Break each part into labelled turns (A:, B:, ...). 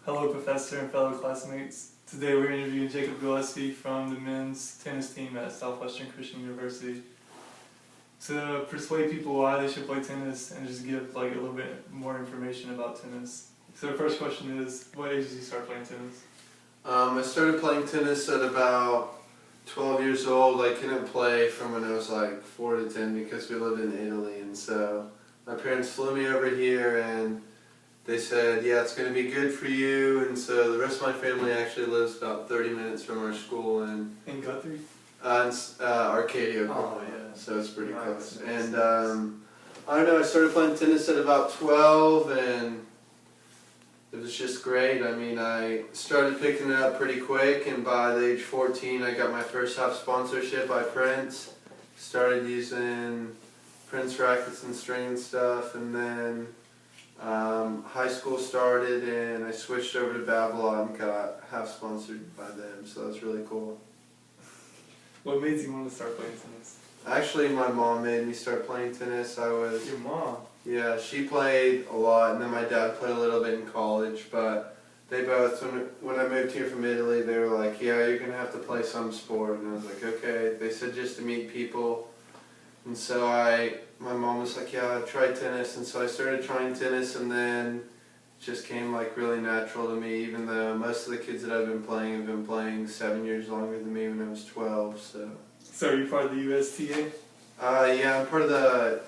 A: Hello, Professor and fellow classmates. Today we're interviewing Jacob Gillespie from the men's tennis team at Southwestern Christian University to persuade people why they should play tennis and just give like a little bit more information about tennis. So the first question is, what age did you start playing tennis?
B: I started playing tennis at about 12 years old. I couldn't play from when I was like 4 to 10 because we lived in Italy, and so my parents flew me over here and they said, yeah, it's going to be good for you. And so the rest of my family actually lives about 30 minutes from our school in
A: Guthrie?
B: Arcadia.
A: Oh, yeah.
B: So it's pretty close.
A: Nice.
B: And I don't know, I started playing tennis at about 12 and it was just great. I mean, I started picking it up pretty quick, and by the age 14 I got my first half sponsorship by Prince. Started using Prince rackets and string and stuff, and then high school started and I switched over to Babylon and got half sponsored by them, so that's really cool.
A: What made you want to start playing tennis?
B: Actually, my mom made me start playing tennis.
A: Your mom?
B: Yeah, she played a lot, and then my dad played a little bit in college, but they both, when I moved here from Italy, they were like, yeah, you're going to have to play some sport, and I was like, okay. They said just to meet people, and so my mom was like, yeah, try tennis, and so I started trying tennis, and then it just came like really natural to me, even though most of the kids that I've been playing have been playing 7 years longer than me when I was 12, so.
A: So are you part of the USTA?
B: Yeah, I'm part of the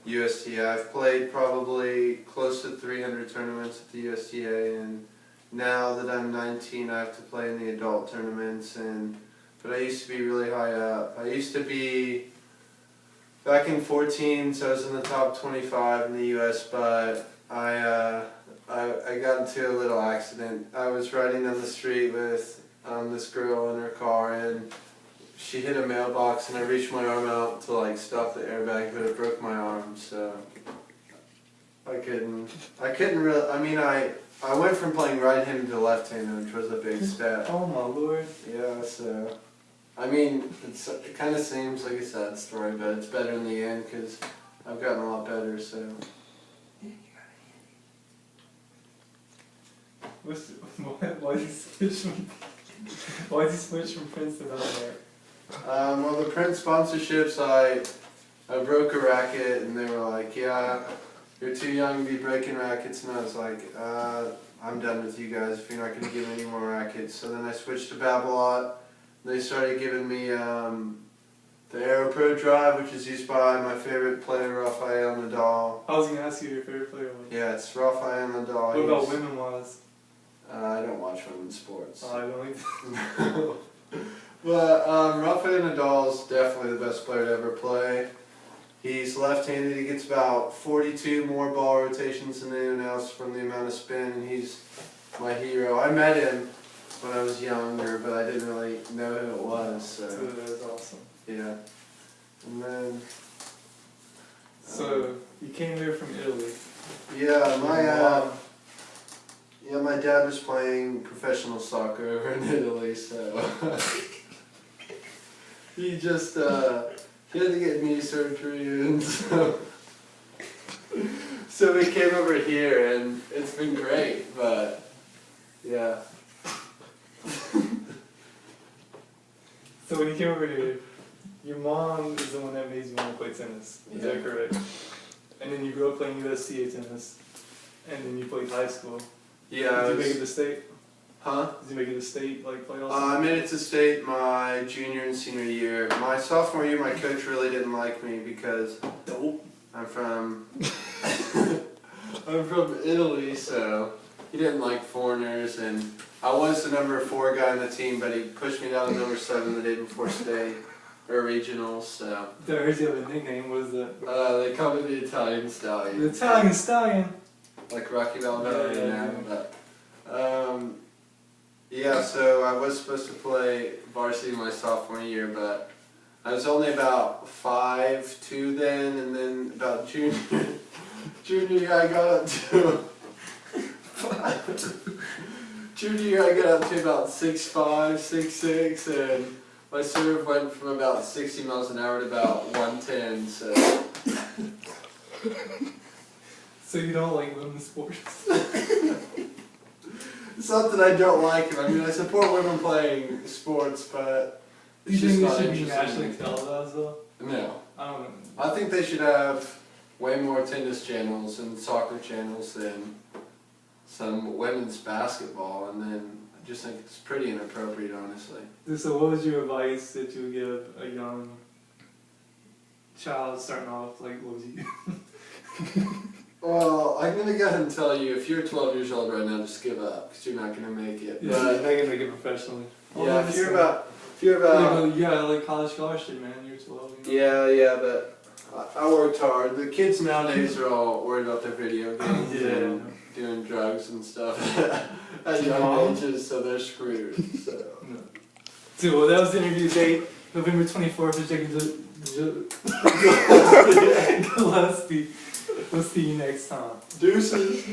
B: USTA. I've played probably close to 300 tournaments at the USTA, and now that I'm 19 I have to play in the adult tournaments, but I used to be really high up. I used to be, back in 14, so I was in the top 25 in the US, but I got into a little accident. I was riding down the street with this girl in her car, and she hit a mailbox, and I reached my arm out to like stop the airbag, but it broke my arm, so I couldn't really, I mean, I went from playing right-handed to left-handed, which was a big step.
A: Oh my lord.
B: Yeah, so, I mean, it kind of seems like a sad story, but it's better in the end because I've gotten a lot better, so.
A: Why did you switch from Prince to Belmar?
B: Well, the Prince sponsorships, I broke a racket, and they were like, yeah, you're too young to be breaking rackets, and I was like, I'm done with you guys if you're not going to give me any more rackets. So then I switched to Babylon. They started giving me the Aero Pro drive, which is used by my favorite player, Rafael Nadal.
A: I was going to ask you who your favorite player was.
B: Yeah, it's Rafael Nadal.
A: What about women-wise?
B: I don't watch women's sports.
A: Oh, I don't either.
B: But Rafael Nadal is definitely the best player to ever play. He's left-handed. He gets about 42 more ball rotations than anyone else from the amount of spin, and he's my hero. I met him when I was younger, but I didn't really know who it was. So
A: that was awesome.
B: Yeah. And then.
A: So you came there from Italy.
B: Yeah, my dad was playing professional soccer over in Italy, so he just he had to get knee surgery, and so we came over here, and it's been great, but yeah.
A: So when you came over here, your mom is the one that made you want to play tennis. Is that correct? And then you grew up playing USTA tennis, and then you played high school.
B: Yeah.
A: Did you make it to state?
B: Huh?
A: Did you make it to state, like playoffs?
B: I made it to state my junior and senior year. My sophomore year, my coach really didn't like me because I'm from Italy, so he didn't like foreigners, and I was the number 4 guy on the team, but he pushed me down to number 7 the day before state or regionals. So.
A: I heard you have a nickname. What is that?
B: They call me the Italian Stallion.
A: The Italian Stallion.
B: Like Rocky Balboa,
A: yeah.
B: But, yeah, so I was supposed to play varsity my sophomore year, but I was only about 5'2" then, and then about junior year I got up to junior year I got up to about 6'5", 6'6", and my serve went from about 60 miles an hour to about 110. So.
A: So you don't like women's sports?
B: It's not that I don't like him. I mean, I support women playing sports, but
A: You
B: it's just
A: think
B: not
A: it should be
B: interesting.
A: nationally televised though?
B: No.
A: I don't know.
B: I think they should have way more tennis channels and soccer channels than some women's basketball, and then I just think it's pretty inappropriate, honestly.
A: So what was your advice that you would give a young child starting off, like, what was you?
B: Well, I'm gonna go ahead and tell you, if you're 12 years old right now, just give up, because you're not gonna make it.
A: Yeah,
B: But
A: they can make it professionally.
B: yeah, if you're about,
A: Yeah, but you got like college scholarship, man. You're 12. You know?
B: yeah, but I worked hard. The kids nowadays are all worried about their video games and doing drugs and stuff at young ages, so they're screwed. So.
A: No. So, well, that was the interview date, November 24th for Jacob Gillespie. We'll see you next time.
B: Deuces.